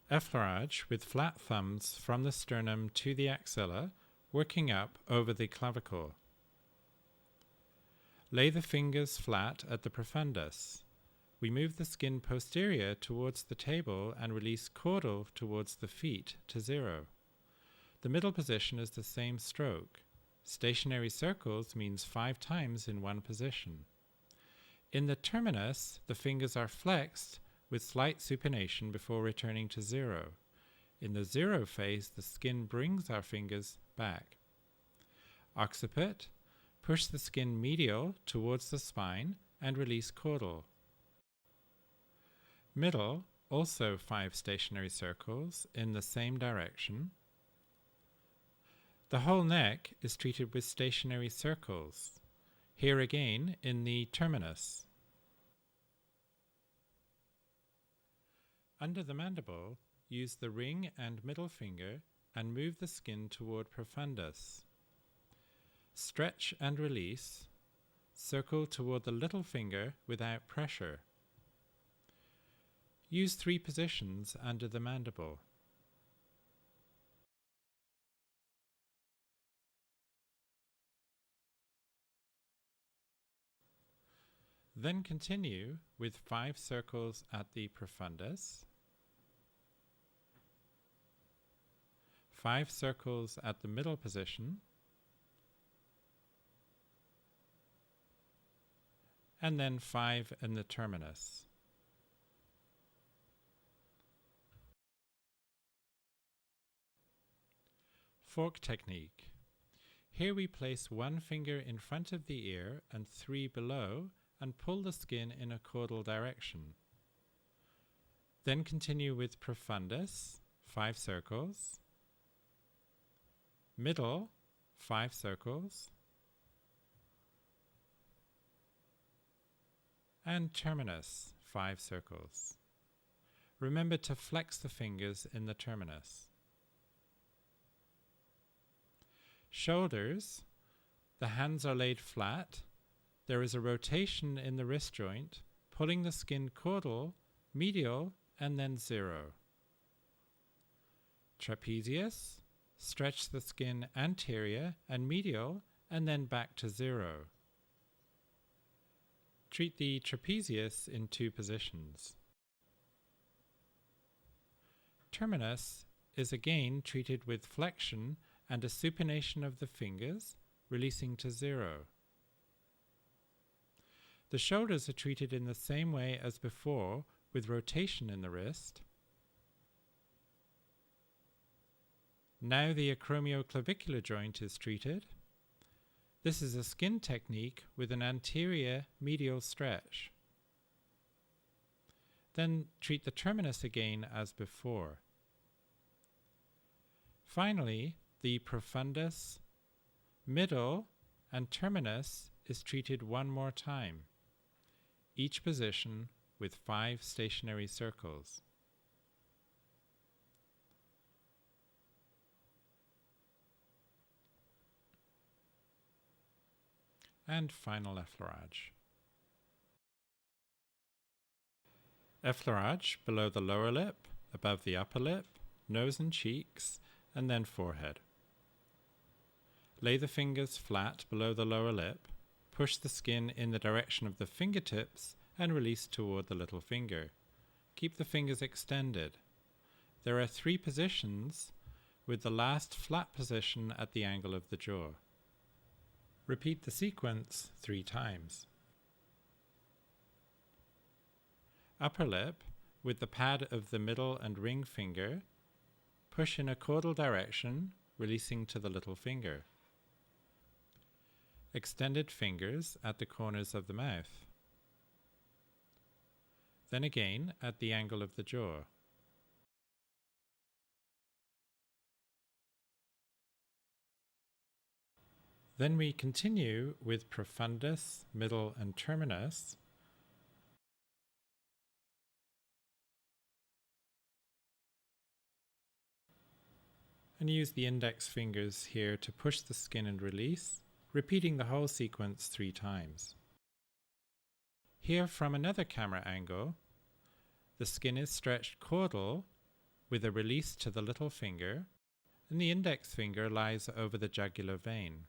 Effleurage with flat thumbs from the sternum to the axilla, working up over the clavicle. Lay the fingers flat at the profundus. We move the skin posterior towards the table and release caudal towards the feet to 0. The middle position is the same stroke. Stationary circles means 5 times in one position. In the terminus, the fingers are flexed with slight supination before returning to 0. In the 0 phase, the skin brings our fingers back. Occiput, push the skin medial towards the spine and release caudal. Middle, also 5 stationary circles in the same direction. The whole neck is treated with stationary circles, here again in the terminus. Under the mandible, use the ring and middle finger and move the skin toward profundus. Stretch and release. Circle toward the little finger without pressure. Use 3 positions under the mandible. Then continue with 5 circles at the profundus, 5 circles at the middle position, and then 5 in the terminus. Fork technique. Here we place 1 finger in front of the ear and 3 below and pull the skin in a caudal direction. Then continue with profundus, 5 circles, middle, 5 circles, and terminus, 5 circles. Remember to flex the fingers in the terminus. Shoulders, the hands are laid flat. There is a rotation in the wrist joint, pulling the skin caudal, medial, and then 0. Trapezius, stretch the skin anterior and medial, and then back to 0. Treat the trapezius in 2 positions. Terminus is again treated with flexion and a supination of the fingers, releasing to 0. The shoulders are treated in the same way as before, with rotation in the wrist. Now the acromioclavicular joint is treated. This is a skin technique with an anterior medial stretch. Then treat the terminus again as before. Finally, the profundus, middle, and terminus is treated 1 more time, each position with 5 stationary circles. And final effleurage. Effleurage below the lower lip, above the upper lip, nose and cheeks, and then forehead. Lay the fingers flat below the lower lip, push the skin in the direction of the fingertips and release toward the little finger. Keep the fingers extended. There are 3 positions, with the last flat position at the angle of the jaw. Repeat the sequence 3 times. Upper lip, with the pad of the middle and ring finger, push in a caudal direction, releasing to the little finger. Extended fingers at the corners of the mouth. Then again at the angle of the jaw. Then we continue with profundus, middle, and terminus. And use the index fingers here to push the skin and release, repeating the whole sequence 3 times. Here from another camera angle, the skin is stretched caudal, with a release to the little finger, and the index finger lies over the jugular vein.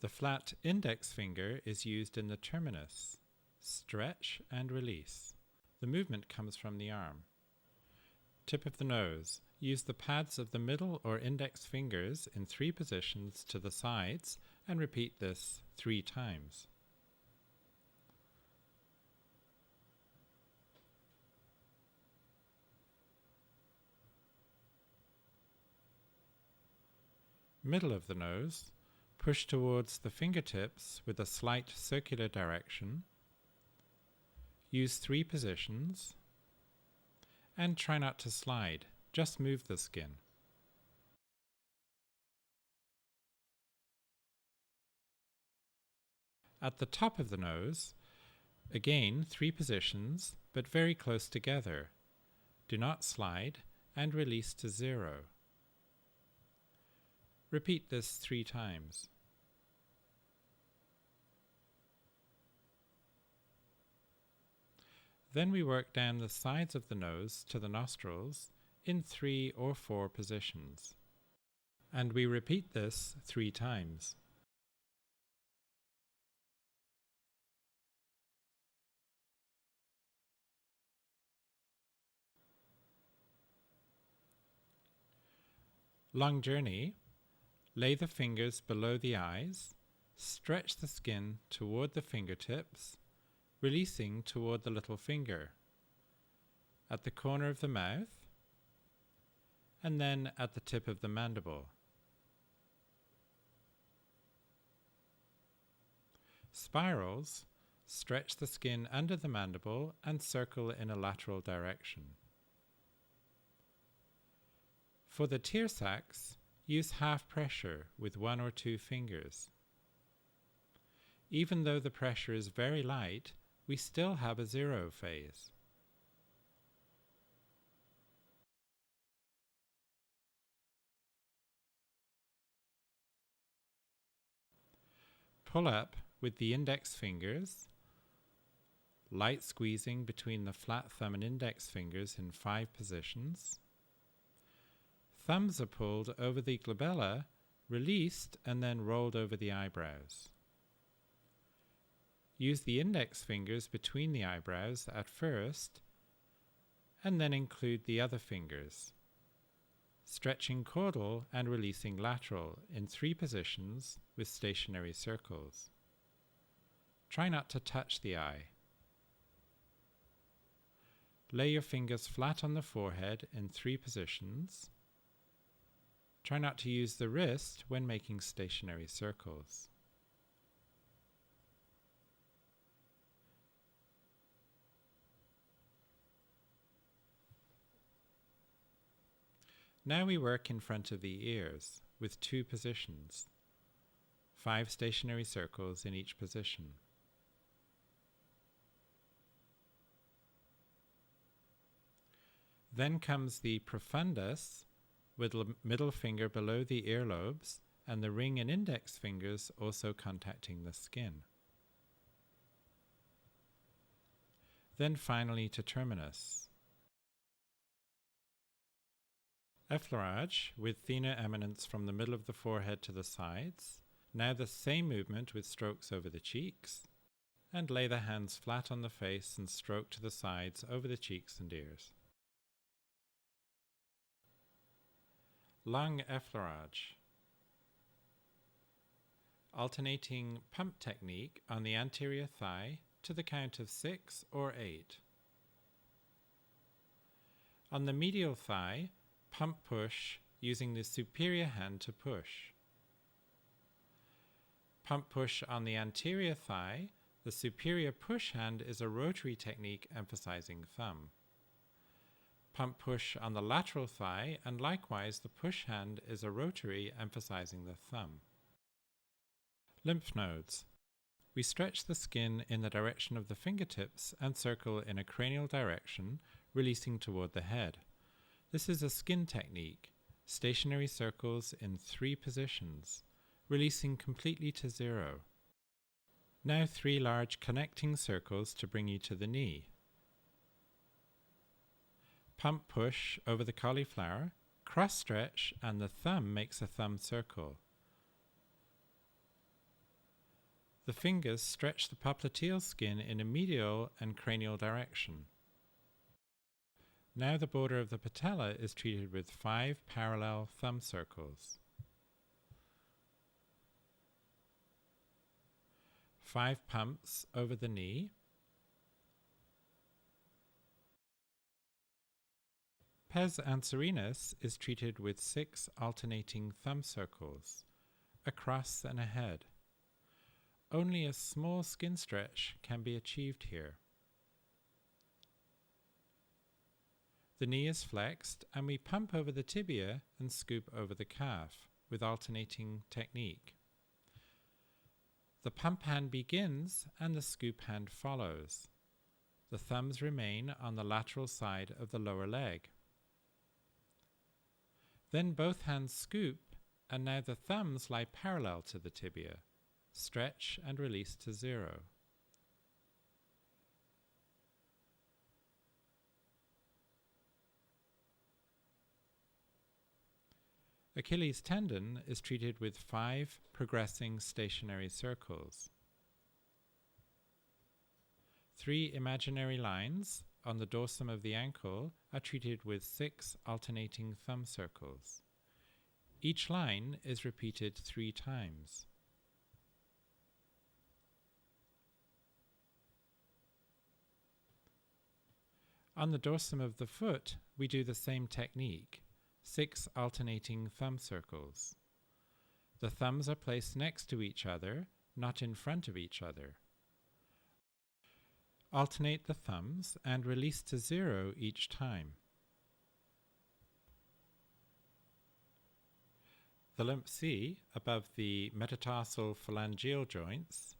The flat index finger is used in the terminus. Stretch and release. The movement comes from the arm. Tip of the nose. Use the pads of the middle or index fingers in 3 positions to the sides and repeat this 3 times. Middle of the nose. Push towards the fingertips with a slight circular direction. Use 3 positions. And try not to slide, just move the skin. At the top of the nose, again 3 positions, but very close together. Do not slide and release to 0. Repeat this 3 times. Then we work down the sides of the nose to the nostrils in 3 or 4 positions. And we repeat this 3 times. Long journey. Lay the fingers below the eyes, stretch the skin toward the fingertips, releasing toward the little finger, at the corner of the mouth, and then at the tip of the mandible. Spirals. Stretch the skin under the mandible and circle in a lateral direction. For the tear sacs, use half pressure with 1 or 2 fingers. Even though the pressure is very light, we still have a 0 phase. Pull up with the index fingers, light squeezing between the flat thumb and index fingers in 5 positions. Thumbs are pulled over the glabella, released, and then rolled over the eyebrows. Use the index fingers between the eyebrows at first, and then include the other fingers. Stretching caudal and releasing lateral in 3 positions with stationary circles. Try not to touch the eye. Lay your fingers flat on the forehead in 3 positions. Try not to use the wrist when making stationary circles. Now we work in front of the ears with 2 positions, 5 stationary circles in each position. Then comes the profundus, with the middle finger below the earlobes and the ring and index fingers also contacting the skin. Then finally to terminus. Effleurage with thenar eminence from the middle of the forehead to the sides. Now the same movement with strokes over the cheeks. And lay the hands flat on the face and stroke to the sides over the cheeks and ears. Long effleurage. Alternating pump technique on the anterior thigh to the count of 6 or 8. On the medial thigh, pump push using the superior hand to push. Pump push on the anterior thigh, the superior push hand is a rotary technique emphasizing thumb. Pump push on the lateral thigh, and likewise the push hand is a rotary emphasizing the thumb. Lymph nodes. We stretch the skin in the direction of the fingertips and circle in a cranial direction, releasing toward the head. This is a skin technique, stationary circles in 3 positions, releasing completely to 0. Now 3 large connecting circles to bring you to the knee. Pump push over the cauliflower, cross stretch, and the thumb makes a thumb circle. The fingers stretch the popliteal skin in a medial and cranial direction. Now the border of the patella is treated with 5 parallel thumb circles. 5 pumps over the knee. Pes anserinus is treated with 6 alternating thumb circles, across and ahead. Only a small skin stretch can be achieved here. The knee is flexed and we pump over the tibia and scoop over the calf with alternating technique. The pump hand begins and the scoop hand follows. The thumbs remain on the lateral side of the lower leg. Then both hands scoop and now the thumbs lie parallel to the tibia. Stretch and release to 0. Achilles tendon is treated with 5 progressing stationary circles. 3 imaginary lines on the dorsum of the ankle are treated with 6 alternating thumb circles. Each line is repeated 3 times. On the dorsum of the foot, we do the same technique, 6 alternating thumb circles. The thumbs are placed next to each other, not in front of each other. Alternate the thumbs and release to 0 each time. The lymph C, above the metatarsal phalangeal joints,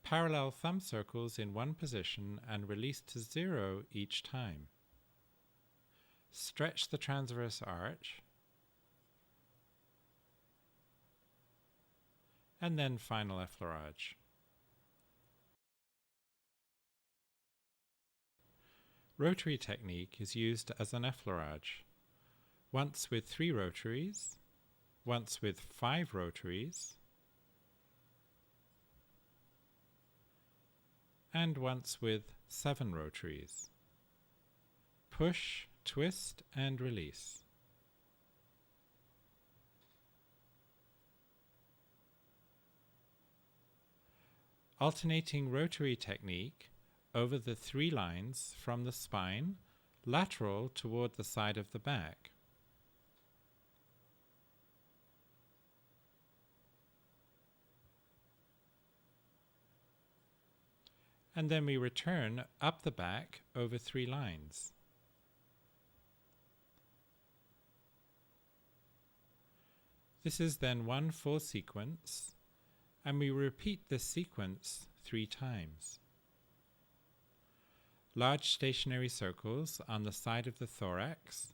parallel thumb circles in one position and release to 0 each time. Stretch the transverse arch, and then final effleurage. Rotary technique is used as an effleurage, once with 3 rotaries, once with 5 rotaries, and once with 7 rotaries. Push, twist, and release. Alternating rotary technique over the 3 lines from the spine, lateral toward the side of the back. And then we return up the back over 3 lines. This is then one full sequence, and we repeat this sequence 3 times. Large stationary circles on the side of the thorax,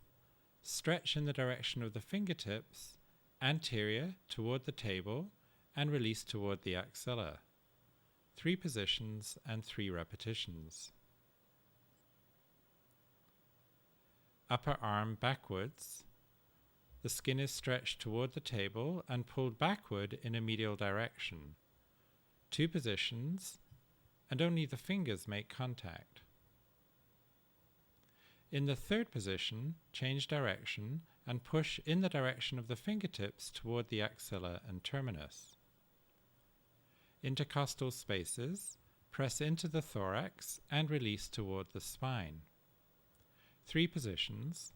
stretch in the direction of the fingertips, anterior toward the table, and release toward the axilla. 3 positions and 3 repetitions. Upper arm backwards. The skin is stretched toward the table and pulled backward in a medial direction. 2 positions, and only the fingers make contact. In the 3rd position, change direction and push in the direction of the fingertips toward the axilla and terminus. Intercostal spaces, press into the thorax and release toward the spine. 3 positions.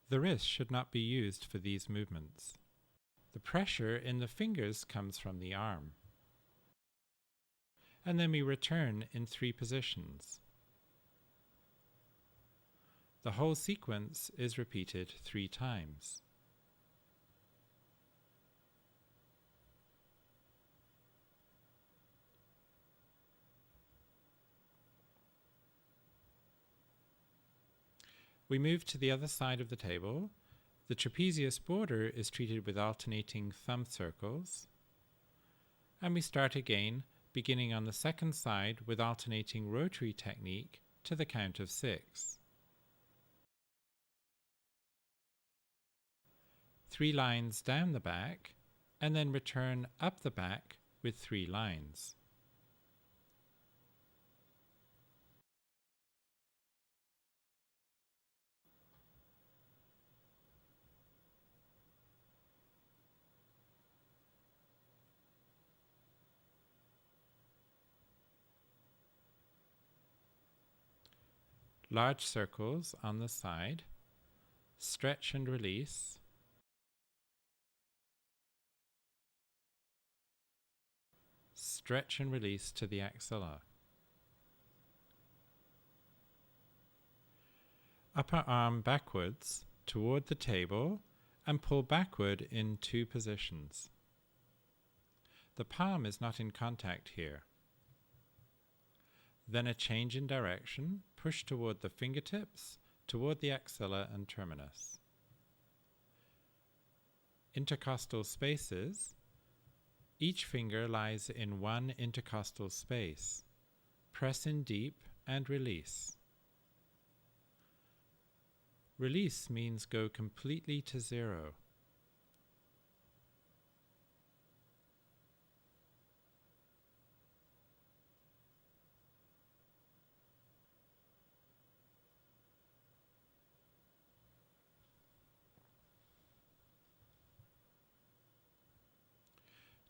The wrist should not be used for these movements. The pressure in the fingers comes from the arm. And then we return in 3 positions. The whole sequence is repeated 3 times. We move to the other side of the table. The trapezius border is treated with alternating thumb circles. And we start again, beginning on the second side with alternating rotary technique to the count of 6. 3 lines down the back, and then return up the back with 3 lines. Large circles on the side, stretch and release, stretch and release to the axilla. Upper arm backwards toward the table and pull backward in 2 positions. The palm is not in contact here. Then a change in direction, push toward the fingertips, toward the axilla and terminus. Intercostal spaces. Each finger lies in 1 intercostal space. Press in deep and release. Release means go completely to 0.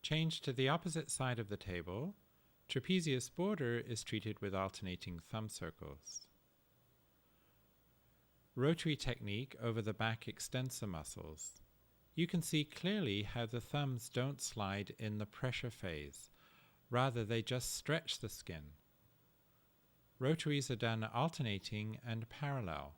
Change to the opposite side of the table. Trapezius border is treated with alternating thumb circles. Rotary technique over the back extensor muscles. You can see clearly how the thumbs don't slide in the pressure phase. Rather, they just stretch the skin. Rotaries are done alternating and parallel.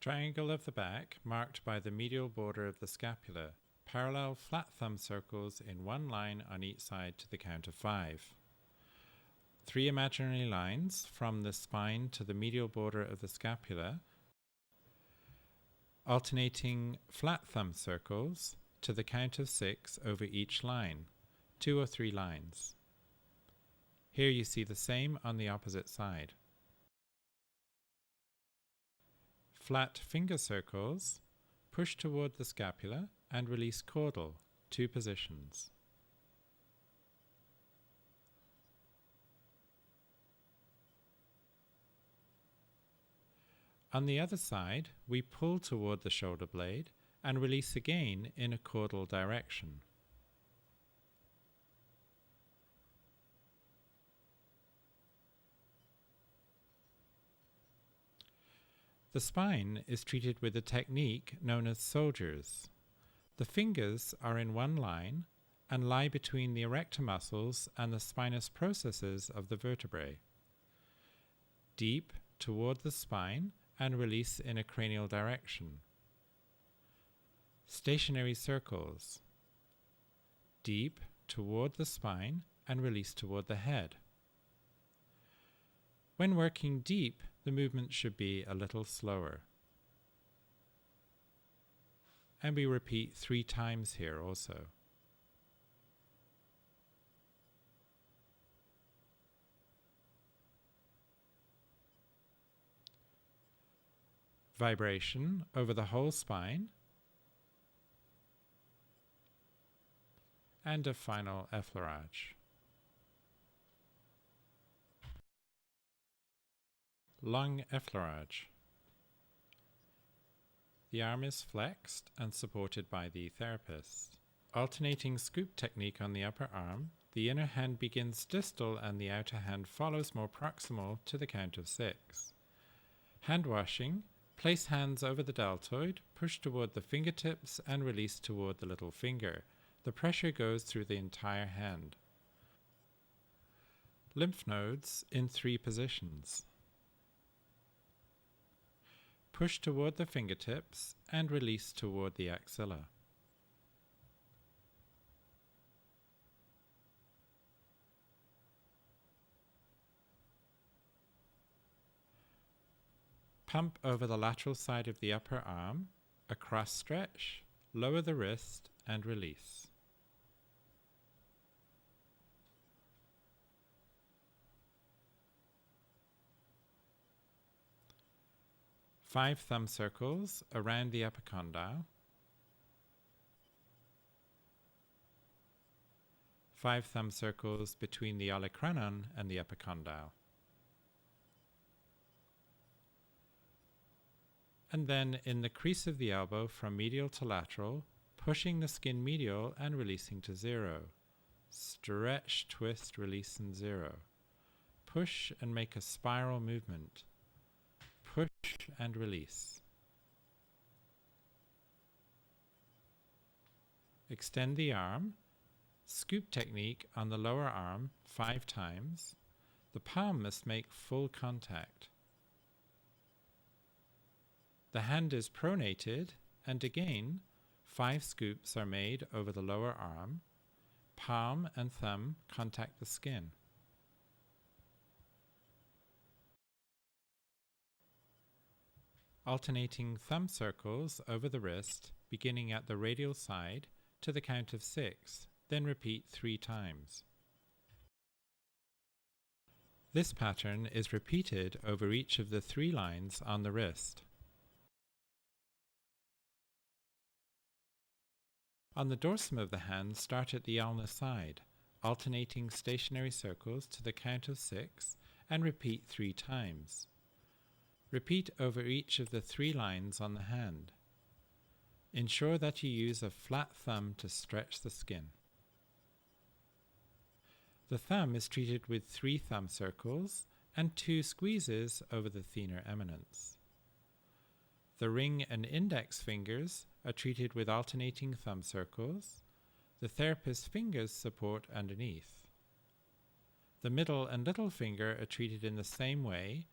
Triangle of the back marked by the medial border of the scapula. Parallel flat thumb circles in 1 line on each side to the count of 5. 3 imaginary lines from the spine to the medial border of the scapula. Alternating flat thumb circles to the count of 6 over each line. 2 or 3 lines. Here you see the same on the opposite side. Flat finger circles, push toward the scapula and release caudal, 2 positions. On the other side, we pull toward the shoulder blade and release again in a caudal direction. The spine is treated with a technique known as soldiers. The fingers are in 1 line and lie between the erector muscles and the spinous processes of the vertebrae. Deep toward the spine and release in a cranial direction. Stationary circles. Deep toward the spine and release toward the head. When working deep, the movement should be a little slower. And we repeat 3 times here also. Vibration over the whole spine. And a final effleurage. Long effleurage. The arm is flexed and supported by the therapist. Alternating scoop technique on the upper arm. The inner hand begins distal and the outer hand follows more proximal to the count of 6. Hand washing. Place hands over the deltoid, push toward the fingertips and release toward the little finger. The pressure goes through the entire hand. Lymph nodes in 3 positions. Push toward the fingertips and release toward the axilla. Pump over the lateral side of the upper arm, a cross stretch, lower the wrist and release. 5 thumb circles around the epicondyle, 5 thumb circles between the olecranon and the epicondyle. And then in the crease of the elbow from medial to lateral, pushing the skin medial and releasing to 0. Stretch, twist, release, and 0. Push and make a spiral movement. Push and release. Extend the arm. Scoop technique on the lower arm 5 times. The palm must make full contact. The hand is pronated, and again 5 scoops are made over the lower arm. Palm and thumb contact the skin. Alternating thumb circles over the wrist, beginning at the radial side to the count of 6, then repeat 3 times. This pattern is repeated over each of the 3 lines on the wrist. On the dorsum of the hand, start at the ulnar side, alternating stationary circles to the count of 6 and repeat 3 times. Repeat over each of the 3 lines on the hand. Ensure that you use a flat thumb to stretch the skin. The thumb is treated with 3 thumb circles and 2 squeezes over the thenar eminence. The ring and index fingers are treated with alternating thumb circles. The therapist's fingers support underneath. The middle and little finger are treated in the same way.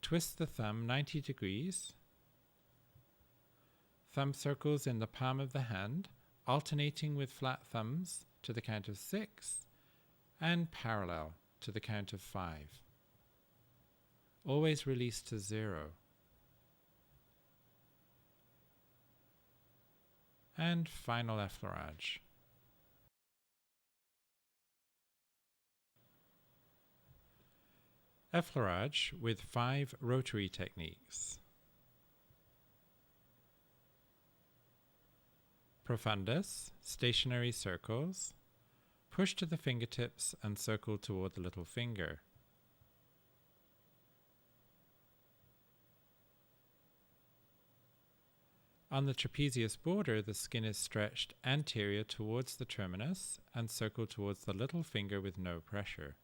Twist the thumb 90 degrees. Thumb circles in the palm of the hand, alternating with flat thumbs to the count of 6 and parallel to the count of 5. Always release to 0. And final effleurage. Effleurage with 5 rotary techniques. Profundus, stationary circles. Push to the fingertips and circle toward the little finger. On the trapezius border, the skin is stretched anterior towards the terminus and circled towards the little finger with no pressure.